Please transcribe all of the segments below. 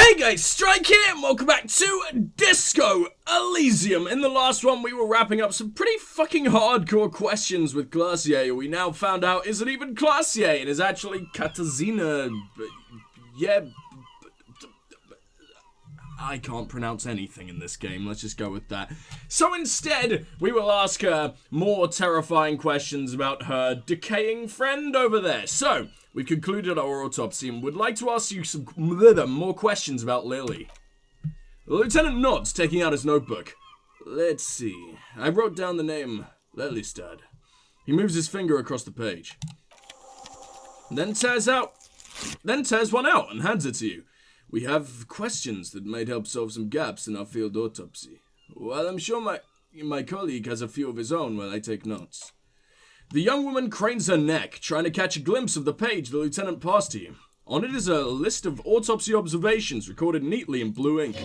Hey guys, Strike here, and welcome back to Disco Elysium. In the last one, we were wrapping up some pretty fucking hardcore questions with Glacier. We now found out isn't even Glacier, it is actually Katarzyna. Yeah, I can't pronounce anything in this game, let's just go with that. So instead, we will ask her more terrifying questions about her decaying friend over there. So, we've concluded our autopsy and would like to ask you some more questions about Lily. The lieutenant nods, taking out his notebook. Let's see. I wrote down the name Lelystad. He moves his finger across the page. Then tears one out and hands it to you. We have questions that might help solve some gaps in our field autopsy. Well, I'm sure my colleague has a few of his own while I take notes. The young woman cranes her neck, trying to catch a glimpse of the page the lieutenant passed to you. On it is a list of autopsy observations recorded neatly in blue ink.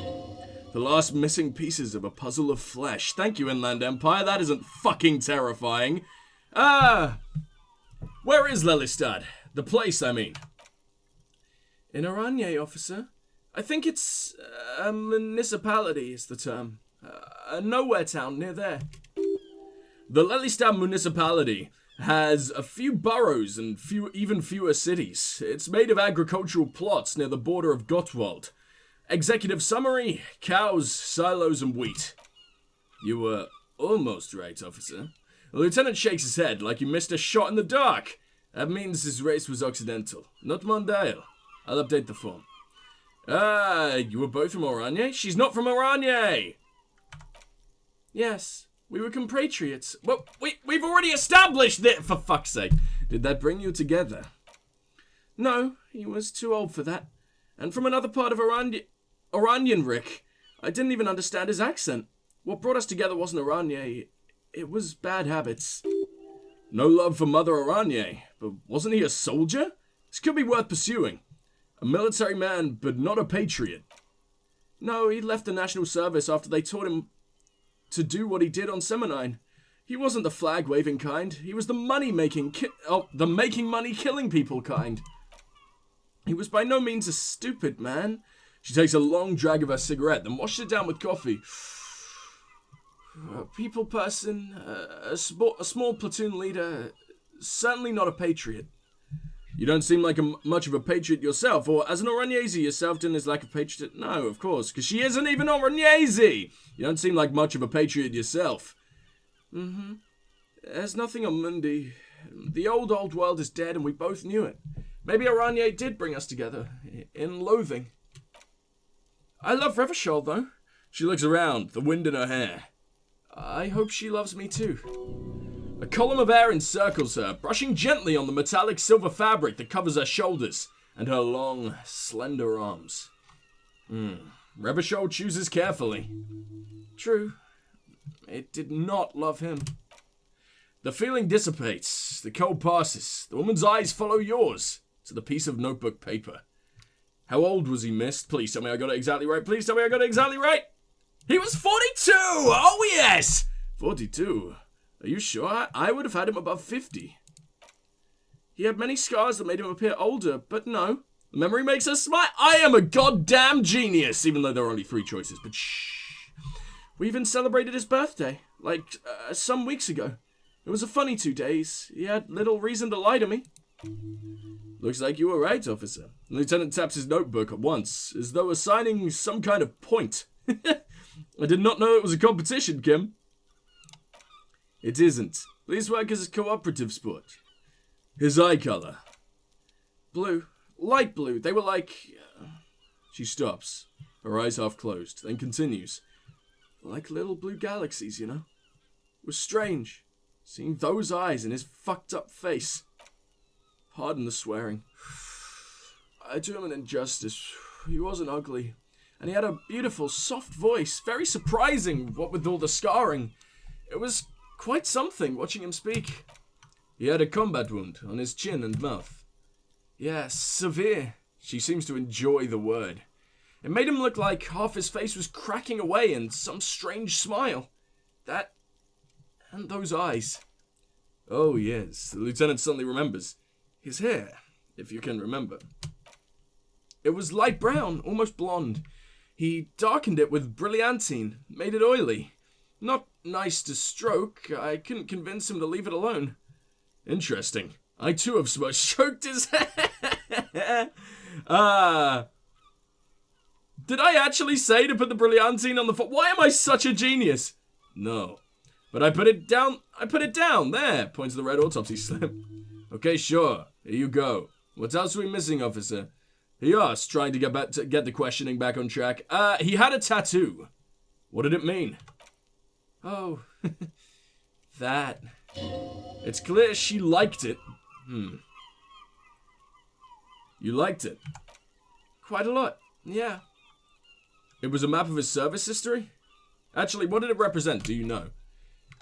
The last missing pieces of a puzzle of flesh. Thank you, Inland Empire, that isn't fucking terrifying. Where is Lelystad? The place, I mean. In Oranje, officer. I think it's a municipality is the term. A nowhere town near there. The Lelystad municipality has a few boroughs and even fewer cities. It's made of agricultural plots near the border of Gottwald. Executive summary, cows, silos, and wheat. You were almost right, officer. The lieutenant shakes his head like you missed a shot in the dark. That means his race was Occidental, not Mondial. I'll update the form. You were both from Oranje? She's not from Oranje! Yes. We were compatriots. Well, we've already established that, for fuck's sake. Did that bring you together? No, he was too old for that. And from another part of Oranjan, Rick. I didn't even understand his accent. What brought us together wasn't Oranje. It was bad habits. No love for Mother Oranje. But wasn't he a soldier? This could be worth pursuing. A military man, but not a patriot. No, he left the national service after they taught him to do what he did on Seminine. He wasn't the flag-waving kind. He was the money-making, the making money killing people kind. He was by no means a stupid man. She takes a long drag of her cigarette, then washes it down with coffee. A people person, a small platoon leader, certainly not a patriot. You don't seem like much of a patriot yourself, or as an Oranjese yourself, didn't his lack of patriot? No, of course, because she isn't even Oranjese! You don't seem like much of a patriot yourself. There's nothing on Mundi. The old world is dead, and we both knew it. Maybe Oranje did bring us together, in loathing. I love Revachol, though. She looks around, the wind in her hair. I hope she loves me, too. A column of air encircles her, brushing gently on the metallic silver fabric that covers her shoulders and her long, slender arms. Revachol chooses carefully. True. It did not love him. The feeling dissipates. The cold passes. The woman's eyes follow yours to the piece of notebook paper. How old was he, miss? Please tell me I got it exactly right. Please tell me I got it exactly right. He was 42! Oh, yes! 42. Are you sure? I would have had him above 50. He had many scars that made him appear older, but no. The memory makes us smile. I am a goddamn genius, even though there are only 3 choices, but shh. We even celebrated his birthday, some weeks ago. It was a funny 2 days. He had little reason to lie to me. Looks like you were right, officer. The lieutenant taps his notebook at once, as though assigning some kind of point. I did not know it was a competition, Kim. It isn't. Police work is a cooperative sport. His eye color. Blue. Light blue. They were like... She stops, her eyes half closed, then continues. Like little blue galaxies, you know? It was strange, seeing those eyes in his fucked up face. Pardon the swearing. I do him an injustice. He wasn't ugly. And he had a beautiful, soft voice. Very surprising, what with all the scarring. It was quite something, watching him speak. He had a combat wound on his chin and mouth. Yes, severe. She seems to enjoy the word. It made him look like half his face was cracking away in some strange smile. That... and those eyes. Oh, yes, the lieutenant suddenly remembers. His hair, if you can remember. It was light brown, almost blonde. He darkened it with brilliantine, made it oily. Not nice to stroke. I couldn't convince him to leave it alone. Interesting. I too have stroked his hair. Did I actually say to put the brilliantine on the Why am I such a genius? No. But I put it down. There. Points to the red autopsy slip. Okay, sure. Here you go. What else are we missing, officer? He asked, trying to get the questioning back on track. He had a tattoo. What did it mean? Oh, that. It's clear she liked it. You liked it? Quite a lot, yeah. It was a map of his service history? Actually, what did it represent, do you know?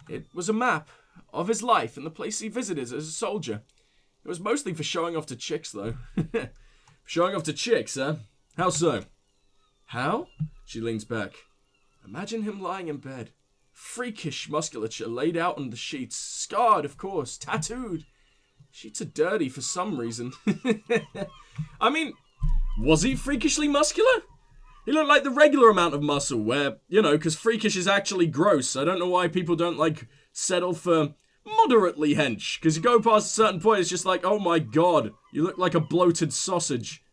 It was a map of his life and the place he visited as a soldier. It was mostly for showing off to chicks, though. Showing off to chicks, huh? How so? How? She leans back. Imagine him lying in bed. Freakish musculature laid out on the sheets. Scarred, of course. Tattooed. Sheets are dirty for some reason. I mean, was he freakishly muscular? He looked like the regular amount of muscle where, because freakish is actually gross. I don't know why people don't, settle for moderately hench. Because you go past a certain point, it's just like, oh my god, you look like a bloated sausage.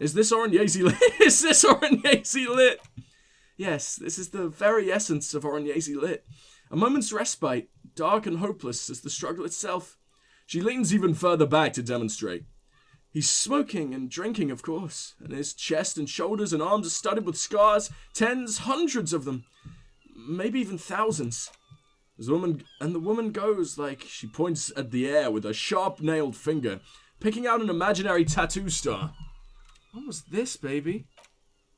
Is this Oranjesi lit? Is this Oranjesi lit? Yes, this is the very essence of Oranjesi lit. A moment's respite, dark and hopeless as the struggle itself. She leans even further back to demonstrate. He's smoking and drinking, of course, and his chest and shoulders and arms are studded with scars, tens, hundreds of them, maybe even thousands. The woman goes like she points at the air with a sharp-nailed finger, picking out an imaginary tattoo star. What was this, baby?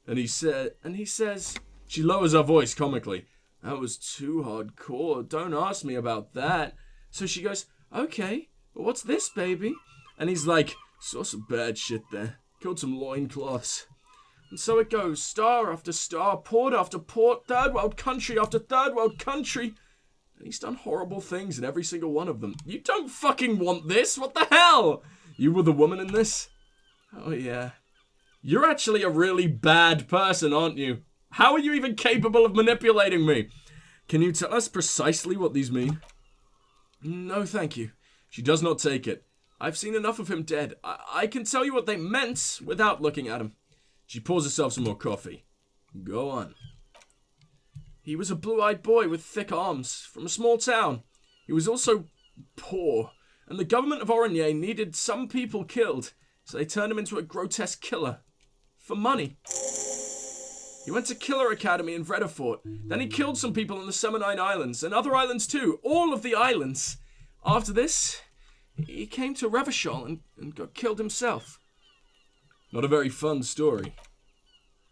And he says, she lowers her voice comically. That was too hardcore. Don't ask me about that. So she goes, okay, but what's this, baby? And he's like, saw some bad shit there. Killed some loincloths. And so it goes, star after star, port after port, third world country after third world country. And he's done horrible things in every single one of them. You don't fucking want this? What the hell? You were the woman in this? Oh yeah. You're actually a really bad person, aren't you? How are you even capable of manipulating me? Can you tell us precisely what these mean? No, thank you. She does not take it. I've seen enough of him dead. I can tell you what they meant without looking at him. She pours herself some more coffee. Go on. He was a blue-eyed boy with thick arms, from a small town. He was also poor, and the government of Oranje needed some people killed, so they turned him into a grotesque killer. For money. He went to Killer Academy in Vredefort. Then he killed some people on the Semenine Islands, and other islands too. All of the islands. After this, he came to Revachol and got killed himself. Not a very fun story.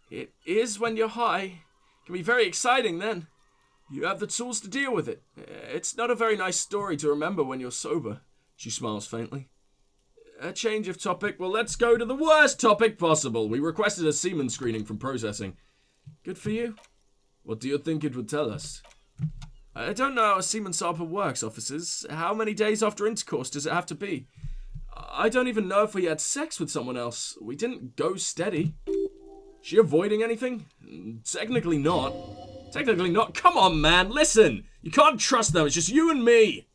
It is when you're high. It can be very exciting then. You have the tools to deal with it. It's not a very nice story to remember when you're sober. She smiles faintly. A change of topic. Well, let's go to the worst topic possible. We requested a semen screening from processing. Good for you. What do you think it would tell us? I don't know how a semen sample works, officers. How many days after intercourse does it have to be? I don't even know if we had sex with someone else. We didn't go steady. She avoiding anything? Technically not. Technically not. Come on, man. Listen. You can't trust them. It's just you and me.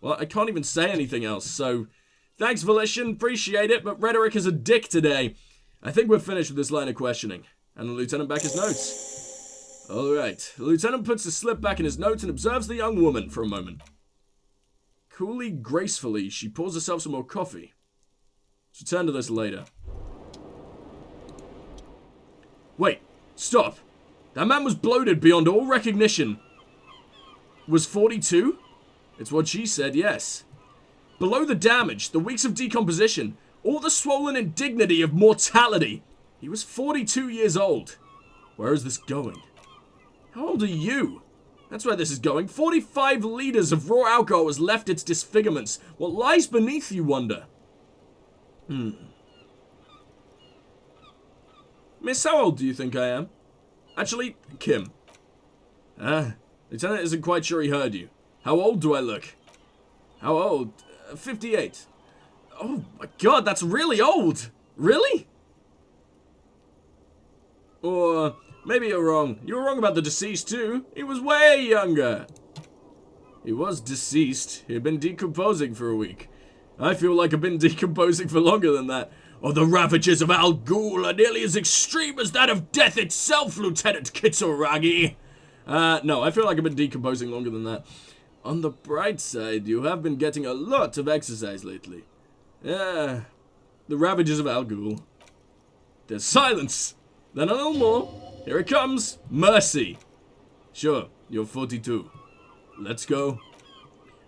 Well, I can't even say anything else, so... Thanks, Volition. Appreciate it, but rhetoric is a dick today. I think we're finished with this line of questioning. And the lieutenant back his notes. Alright. The lieutenant puts the slip back in his notes and observes the young woman for a moment. Coolly, gracefully, she pours herself some more coffee. Let's return to this later. Wait. Stop. That man was bloated beyond all recognition. Was 42? It's what she said, yes. Below the damage, the weeks of decomposition, all the swollen indignity of mortality. He was 42 years old. Where is this going? How old are you? That's where this is going. 45 liters of raw alcohol has left its disfigurements. What lies beneath, you wonder? Miss, how old do you think I am? Actually, Kim. Lieutenant isn't quite sure he heard you. How old do I look? How old? 58. Oh my god, that's really old. Really? Or maybe you're wrong. You were wrong about the deceased too. He was way younger. He was deceased. He had been decomposing for a week. I feel like I've been decomposing for longer than that. Or the ravages of Al Ghul are nearly as extreme as that of death itself, Lieutenant Kitsuragi. No, I feel like I've been decomposing longer than that. On the bright side, you have been getting a lot of exercise lately. The ravages of Al Ghul. There's silence. Then a little more. Here it comes. Mercy. Sure, you're 42. Let's go.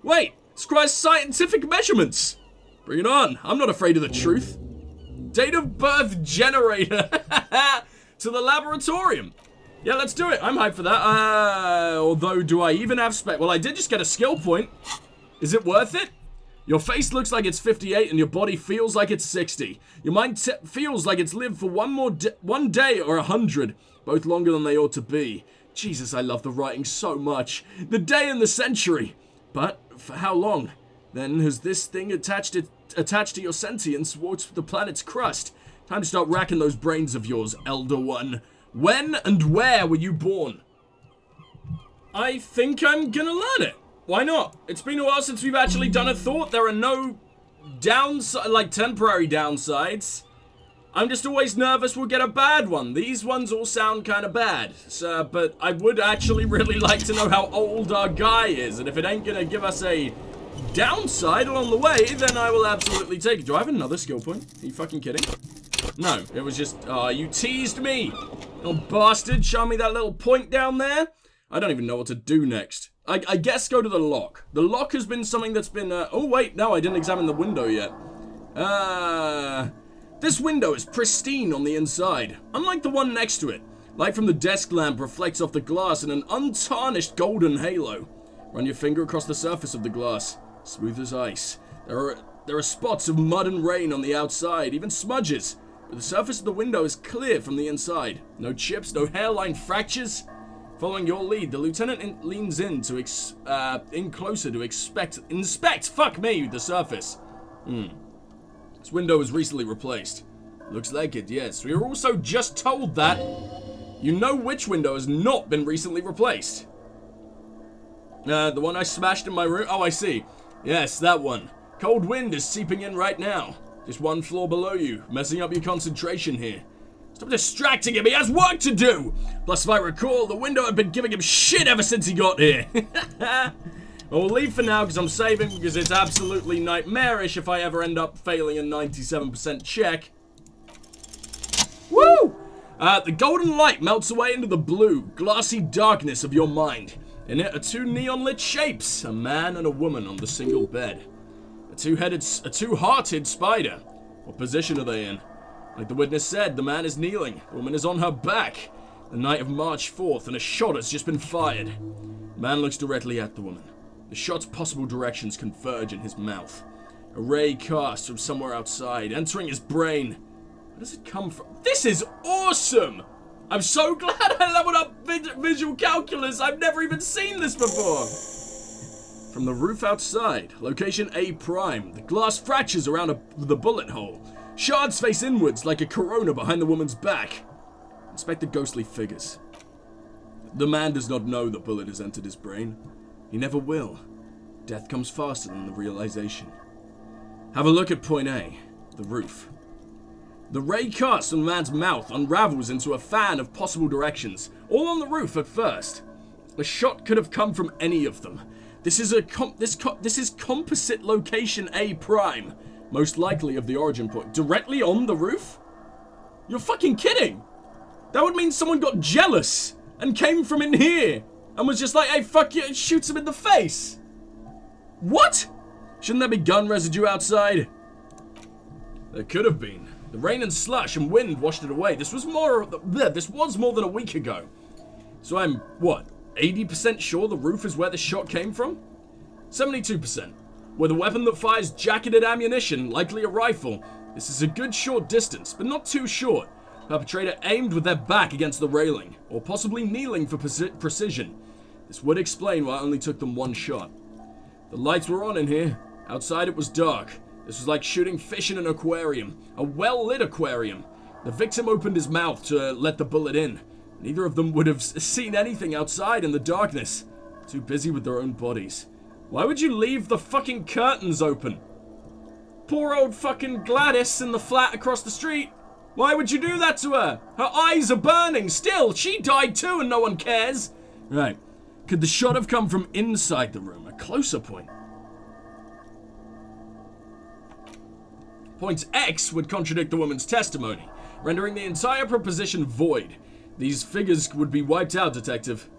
Wait, it requires scientific measurements. Bring it on. I'm not afraid of the truth. Date of birth generator to the laboratorium. Yeah, let's do it. I'm hyped for that. Although, do I even have spec? Well, I did just get a skill point. Is it worth it? Your face looks like it's 58 and your body feels like it's 60. Your mind feels like it's lived for one day or 100, both longer than they ought to be. Jesus, I love the writing so much. The day and the century. But for how long? Then has this thing attached to your sentience warped the planet's crust? Time to start racking those brains of yours, Elder One. When and where were you born? I think I'm gonna learn it. Why not? It's been a while since we've actually done a thought. There are no temporary downsides. I'm just always nervous we'll get a bad one. These ones all sound kind of bad. So, but I would actually really like to know how old our guy is. And if it ain't gonna give us a downside along the way, then I will absolutely take it. Do I have another skill point? Are you fucking kidding? No, it was just, you teased me. Little bastard, show me that little point down there. I don't even know what to do next. I guess go to the lock. The lock has been something that's been, oh wait, no, I didn't examine the window yet. This window is pristine on the inside, unlike the one next to it. Light from the desk lamp reflects off the glass in an untarnished golden halo. Run your finger across the surface of the glass, smooth as ice. There are spots of mud and rain on the outside, even smudges, but the surface of the window is clear from the inside. No chips, no hairline fractures. Following your lead, the lieutenant leans in closer to inspect, fuck me, the surface. This window was recently replaced. Looks like it, yes. We were also just told that you know which window has not been recently replaced. The one I smashed in my room? Oh, I see. Yes, that one. Cold wind is seeping in right now. Just one floor below you, messing up your concentration here. Stop distracting him, he has work to do! Plus, if I recall, the window had been giving him shit ever since he got here. Well, we'll leave for now because I'm saving because it's absolutely nightmarish if I ever end up failing a 97% check. Woo! The golden light melts away into the blue, glassy darkness of your mind. In it are two neon-lit shapes, a man and a woman on the single bed. A two-hearted spider. What position are they in? Like the witness said, the man is kneeling, the woman is on her back. The night of March 4th, and a shot has just been fired. The man looks directly at the woman. The shot's possible directions converge in his mouth. A ray cast from somewhere outside, entering his brain. Where does it come from? This is awesome! I'm so glad I leveled up visual calculus. I've never even seen this before. From the roof outside, location A prime, the glass fractures around the bullet hole. Shards face inwards like a corona behind the woman's back. Inspect the ghostly figures. The man does not know the bullet has entered his brain. He never will. Death comes faster than the realization. Have a look at point A, the roof. The ray cast from the man's mouth unravels into a fan of possible directions, all on the roof at first. A shot could have come from any of them. This is composite location A prime, most likely of the origin point. Directly on the roof? You're fucking kidding! That would mean someone got jealous and came from in here and was just like, hey, fuck you, and shoots him in the face. What? Shouldn't there be gun residue outside? There could have been. The rain and slush and wind washed it away. This was more than a week ago. So I'm, what, 80% sure the roof is where the shot came from? 72%. With a weapon that fires jacketed ammunition, likely a rifle. This is a good short distance, but not too short. Perpetrator aimed with their back against the railing, or possibly kneeling for precision. This would explain why it only took them one shot. The lights were on in here. Outside it was dark. This was like shooting fish in an aquarium. A well-lit aquarium. The victim opened his mouth to let the bullet in. Neither of them would have seen anything outside in the darkness. Too busy with their own bodies. Why would you leave the fucking curtains open? Poor old fucking Gladys in the flat across the street. Why would you do that to her? Her eyes are burning still. She died too and no one cares. Right. Could the shot have come from inside the room? A closer point. Point X would contradict the woman's testimony, rendering the entire proposition void. These figures would be wiped out, Detective.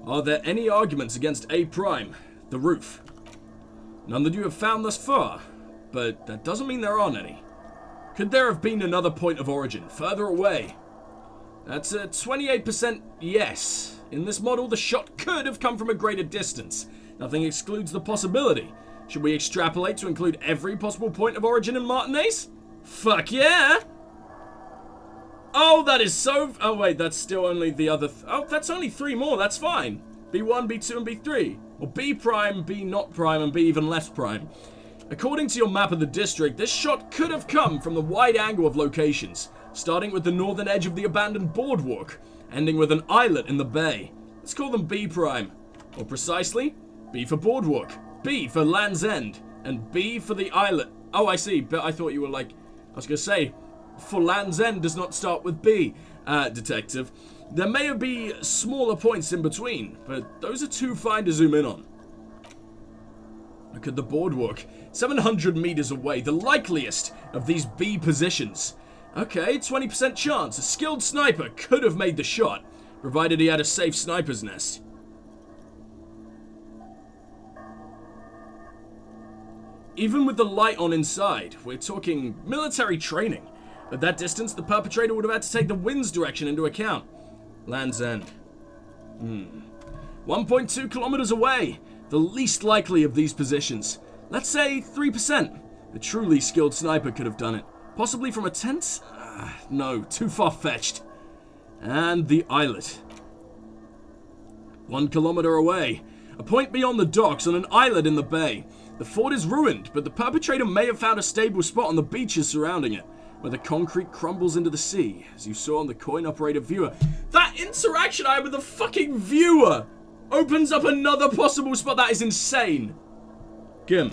Are there any arguments against A prime, the roof? None that you have found thus far, but that doesn't mean there aren't any. Could there have been another point of origin, further away? That's a 28% yes. In this model, the shot could have come from a greater distance. Nothing excludes the possibility. Should we extrapolate to include every possible point of origin in Martinez? Fuck yeah! Oh, that is so... Oh, wait, that's still only the other... Oh, that's only 3 more, that's fine. B1, B2, and B3. Or B prime, B not prime, and B even less prime. According to your map of the district, this shot could have come from the wide angle of locations, starting with the northern edge of the abandoned boardwalk, ending with an islet in the bay. Let's call them B prime. Or precisely, B for boardwalk, B for Land's End, and B for the islet. Oh, I see, but I thought you were like... I was going to say, for Land's End does not start with B, Detective. There may be smaller points in between, but those are too fine to zoom in on. Look at the boardwalk. 700 meters away, the likeliest of these B positions. Okay, 20% chance. A skilled sniper could have made the shot, provided he had a safe sniper's nest. Even with the light on inside, we're talking military training. At that distance, the perpetrator would have had to take the wind's direction into account. Land's End. 1.2 kilometers away. The least likely of these positions. Let's say 3%. The truly skilled sniper could have done it. Possibly from a tent? No, too far-fetched. And the islet. 1 kilometer away. A point beyond the docks on an islet in the bay. The fort is ruined, but the perpetrator may have found a stable spot on the beaches surrounding it, where the concrete crumbles into the sea, as you saw on the coin-operated viewer. That interaction I had with the fucking viewer opens up another possible spot. That is insane. Kim,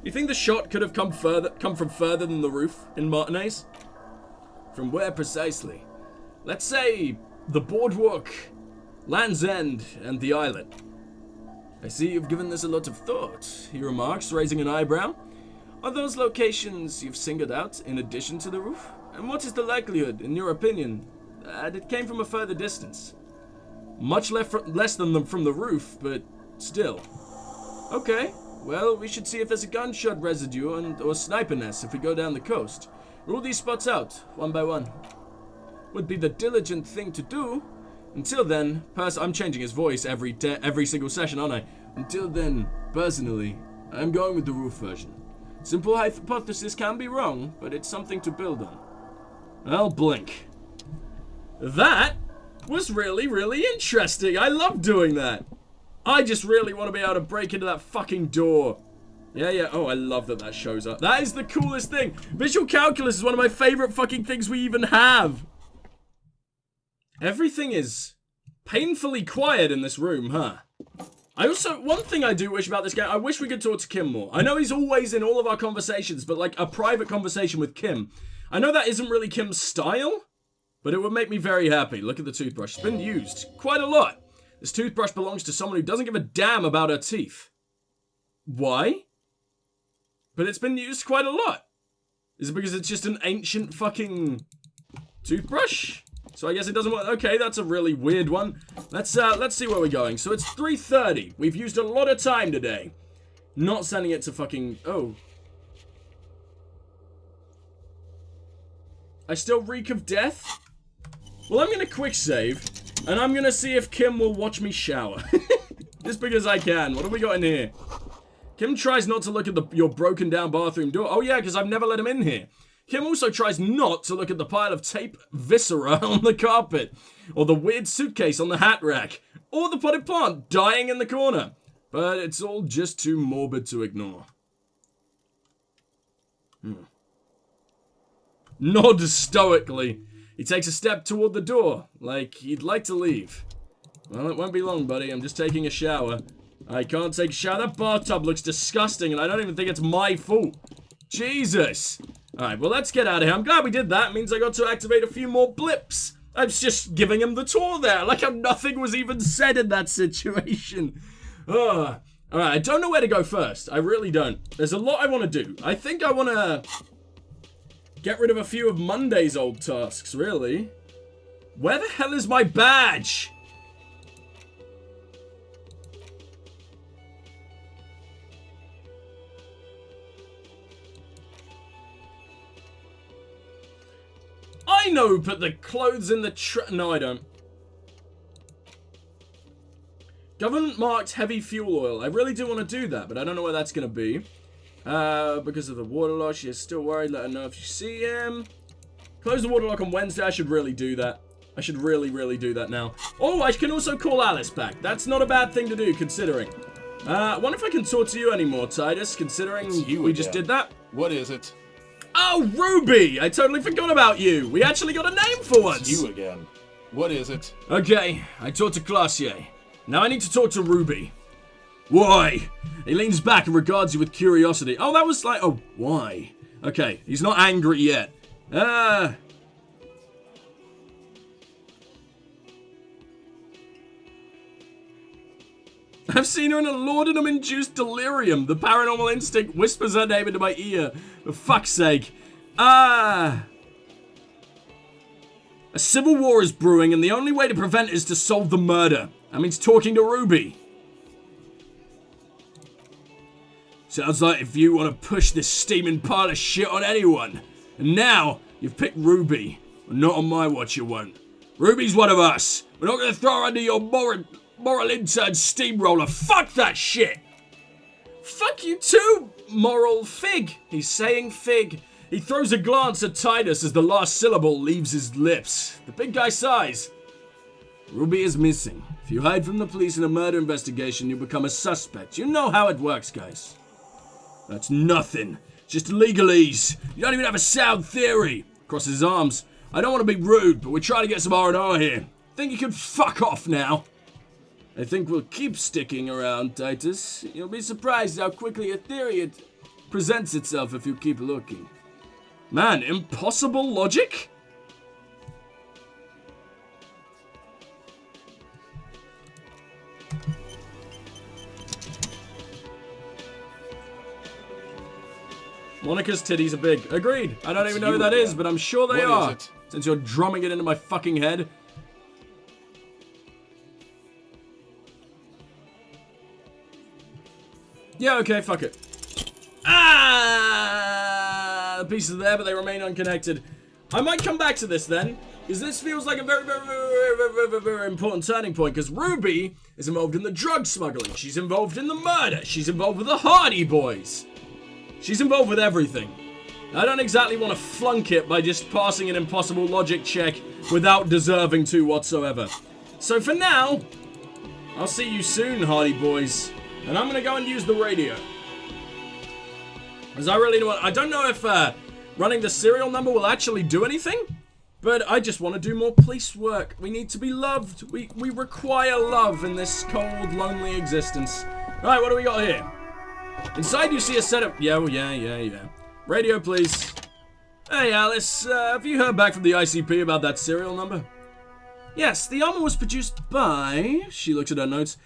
you think the shot could have come from further than the roof in Martinez? From where precisely? Let's say the boardwalk, Land's End, and the islet. I see you've given this a lot of thought, he remarks, raising an eyebrow. Are those locations you've singled out in addition to the roof? And what is the likelihood, in your opinion, that it came from a further distance? Much less than from the roof, but still. Okay, well, we should see if there's a gunshot residue or sniper nest if we go down the coast. Rule these spots out, one by one. Would be the diligent thing to do. Until then, I'm changing his voice every single session, aren't I? Until then, personally, I'm going with the roof version. Simple hypothesis can be wrong, but it's something to build on. I'll blink. That was really, really interesting. I love doing that. I just really want to be able to break into that fucking door. Yeah. Oh, I love that shows up. That is the coolest thing. Visual calculus is one of my favorite fucking things we even have. Everything is painfully quiet in this room, huh? One thing I do wish about this game, I wish we could talk to Kim more. I know he's always in all of our conversations, but like a private conversation with Kim. I know that isn't really Kim's style, but it would make me very happy. Look at the toothbrush. It's been used quite a lot. This toothbrush belongs to someone who doesn't give a damn about her teeth. Why? But it's been used quite a lot. Is it because it's just an ancient fucking toothbrush? So I guess it doesn't work. Okay, that's a really weird one. Let's see where we're going. So it's 3:30. We've used a lot of time today. Not sending it to fucking... Oh. I still reek of death? Well, I'm gonna quick save. And I'm gonna see if Kim will watch me shower. Just because I can. What have we got in here? Kim tries not to look at your broken down bathroom door. Oh yeah, because I've never let him in here. Kim also tries not to look at the pile of tape viscera on the carpet, or the weird suitcase on the hat rack, or the potted plant dying in the corner. But it's all just too morbid to ignore. nods stoically. He takes a step toward the door, like he'd like to leave. Well, it won't be long, buddy. I'm just taking a shower. I can't take a shower. That bathtub looks disgusting, and I don't even think it's my fault. Jesus. Alright, well, let's get out of here. I'm glad we did that. It means I got to activate a few more blips. I was just giving him the tour there, like how nothing was even said in that situation. Alright, I don't know where to go first. I really don't. There's a lot I want to do. I think I want to get rid of a few of Monday's old tasks, really. Where the hell is my badge? I know, put the clothes in the no, I don't. Government marked heavy fuel oil. I really do want to do that, but I don't know where that's going to be. Because of the water lock, she is still worried. Let her know if you see him. Close the water lock on Wednesday. I should really do that. I should really do that now. Oh, I can also call Alice back. That's not a bad thing to do, considering. I wonder if I can talk to you anymore, Titus, considering we just did that. What is it? Oh, Ruby! I totally forgot about you. We actually got a name for once. It's you again. What is it? Okay, I talked to Classier. Now I need to talk to Ruby. Why? He leans back and regards you with curiosity. Oh, that was like, oh, why? Okay, he's not angry yet. I've seen her in a laudanum-induced delirium. The paranormal instinct whispers her name into my ear. For fuck's sake. A civil war is brewing, and the only way to prevent it is to solve the murder. That means talking to Ruby. Sounds like if you want to push this steaming pile of shit on anyone. And now, you've picked Ruby. Not on my watch, you won't. Ruby's one of us. We're not going to throw her under your moral intern steamroller. Fuck that shit. Fuck you too, moral fig. He's saying fig. He throws a glance at Titus as the last syllable leaves his lips. The big guy sighs. Ruby is missing. If you hide from the police in a murder investigation, you become a suspect. You know how it works, guys. That's nothing. Just legalese. You don't even have a sound theory. Crosses his arms. I don't want to be rude, but we're trying to get some R&R here. Think you can fuck off now? I think we'll keep sticking around, Titus. You'll be surprised how quickly a theory presents itself if you keep looking. Man, impossible logic? Monica's titties are big. Agreed. I don't even know who that is, but I'm sure they are. Since you're drumming it into my fucking head. Yeah, okay, fuck it. Ah! The pieces are there, but they remain unconnected. I might come back to this then, because this feels like a very important turning point, because Ruby is involved in the drug smuggling. She's involved in the murder. She's involved with the Hardy Boys. She's involved with everything. I don't exactly want to flunk it by just passing an impossible logic check without deserving to whatsoever. So for now, I'll see you soon, Hardy Boys. And I'm going to go and use the radio. Because I really I don't know if running the serial number will actually do anything. But I just want to do more police work. We need to be loved. We require love in this cold, lonely existence. Alright, what do we got here? Inside you see a set of... Yeah. Radio, please. Hey, Alice. Have you heard back from the ICP about that serial number? Yes, the armor was produced by... She looks at her notes.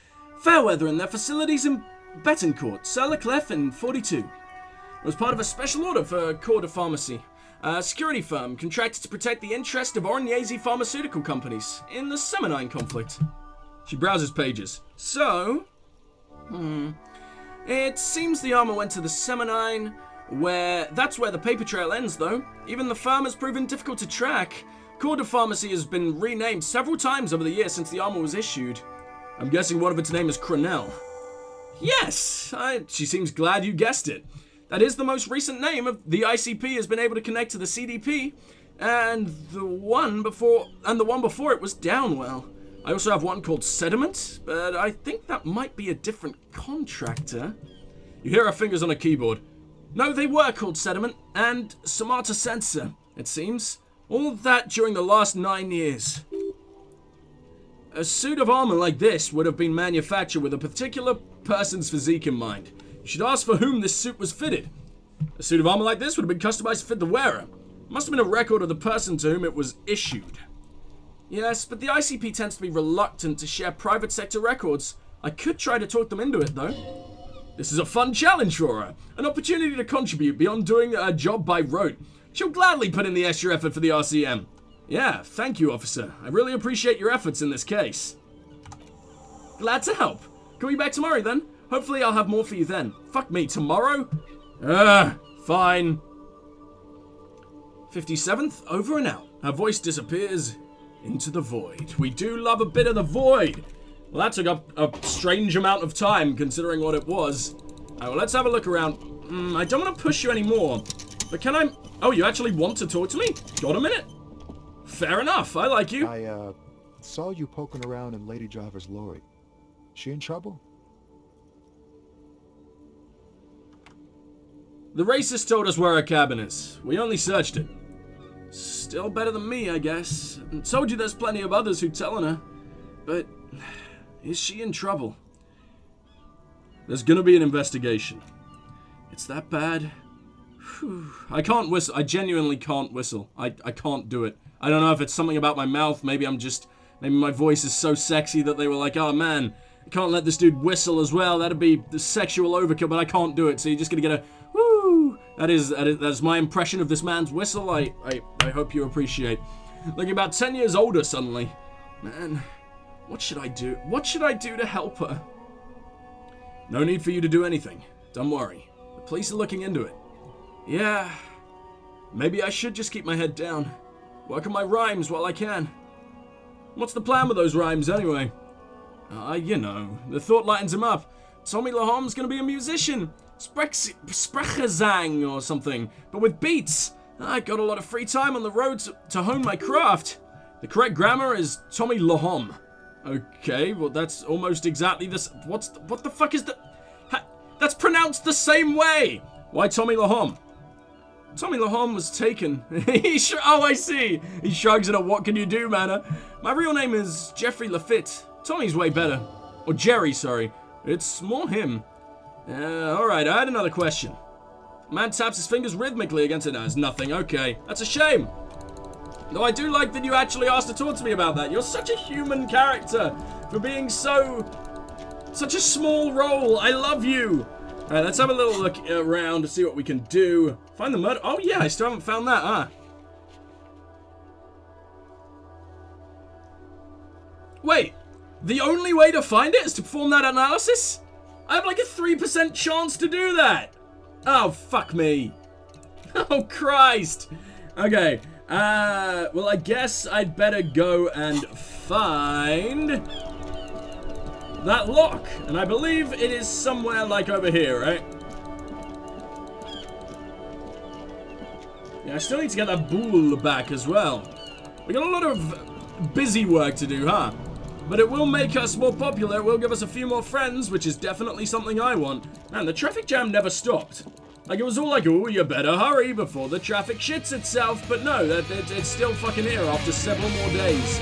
Fairweather in their facilities in Betancourt, Saint-Leclerc in 42. It was part of a special order for Corps de Pharmacy, a security firm contracted to protect the interest of Orgnesi pharmaceutical companies in the Seminine conflict. She browses pages. So, it seems the armor went to the Seminine, that's where the paper trail ends though. Even the firm has proven difficult to track. Corps de Pharmacy has been renamed several times over the years since the armor was issued. I'm guessing one of its name is Cronell. Yes! She seems glad you guessed it. That is the most recent name of the ICP has been able to connect to the CDP, and the one before it was Downwell. I also have one called Sediment, but I think that might be a different contractor. You hear her fingers on a keyboard. No, they were called Sediment and Somata Sensor. it seems. All that during the last 9 years. A suit of armor like this would have been manufactured with a particular person's physique in mind. You should ask for whom this suit was fitted. A suit of armor like this would have been customized to fit the wearer. It must have been a record of the person to whom it was issued. Yes, but the ICP tends to be reluctant to share private sector records. I could try to talk them into it, though. This is a fun challenge for her. An opportunity to contribute beyond doing a job by rote. She'll gladly put in the extra effort for the RCM. Yeah, thank you, officer. I really appreciate your efforts in this case. Glad to help. Can we be back tomorrow, then? Hopefully I'll have more for you then. Fuck me, tomorrow? Fine. 57th, over and out. Her voice disappears into the void. We do love a bit of the void. Well, that took up a strange amount of time, considering what it was. Alright, well, let's have a look around. I don't want to push you anymore. But can I... Oh, you actually want to talk to me? Got a minute? Fair enough, I like you. I, saw you poking around in Lady Driver's lorry. She in trouble? The racist told us where her cabin is. We only searched it. Still better than me, I guess. I told you there's plenty of others who telling her. But is she in trouble? There's gonna be an investigation. It's that bad? Whew. I can't whistle. I genuinely can't whistle. I can't do it. I don't know if it's something about my mouth. Maybe my voice is so sexy that they were like, oh man, I can't let this dude whistle as well. That'd be the sexual overkill, but I can't do it. So you're just gonna get a woo. That's my impression of this man's whistle. I hope you appreciate. Looking about 10 years older suddenly. Man, what should I do? What should I do to help her? No need for you to do anything. Don't worry. The police are looking into it. Yeah, maybe I should just keep my head down. Work on my rhymes while I can. What's the plan with those rhymes anyway? You know, the thought lightens him up. Tommy Lahom's gonna be a musician. Sprechgesang or something, but with beats. I got a lot of free time on the road to hone my craft. The correct grammar is Tommy Lahom. Okay, well that's almost exactly this. What the fuck is the... That's pronounced the same way! Why Tommy Lahom? Tommy Lahom was taken. Oh, I see. He shrugs at what can you do, manner. My real name is Jeffrey Lafitte. Tommy's way better. Or Jerry, sorry. It's more him. Alright, I had another question. Man taps his fingers rhythmically against it. No, it's nothing. Okay, that's a shame. Though I do like that you actually asked to talk to me about that. You're such a human character for being such a small role. I love you. Alright, let's have a little look around to see what we can do. Find the murder. Oh yeah, I still haven't found that, huh? Wait, the only way to find it is to perform that analysis? I have like a 3% chance to do that. Oh, fuck me. Oh, Christ. Okay, well, I guess I'd better go and find that lock. And I believe it is somewhere like over here, right? Yeah, I still need to get that boule back as well. We got a lot of busy work to do, huh? But it will make us more popular, it will give us a few more friends, which is definitely something I want. Man, the traffic jam never stopped. Like, it was all like, oh, you better hurry before the traffic shits itself. But no, it's still fucking here after several more days.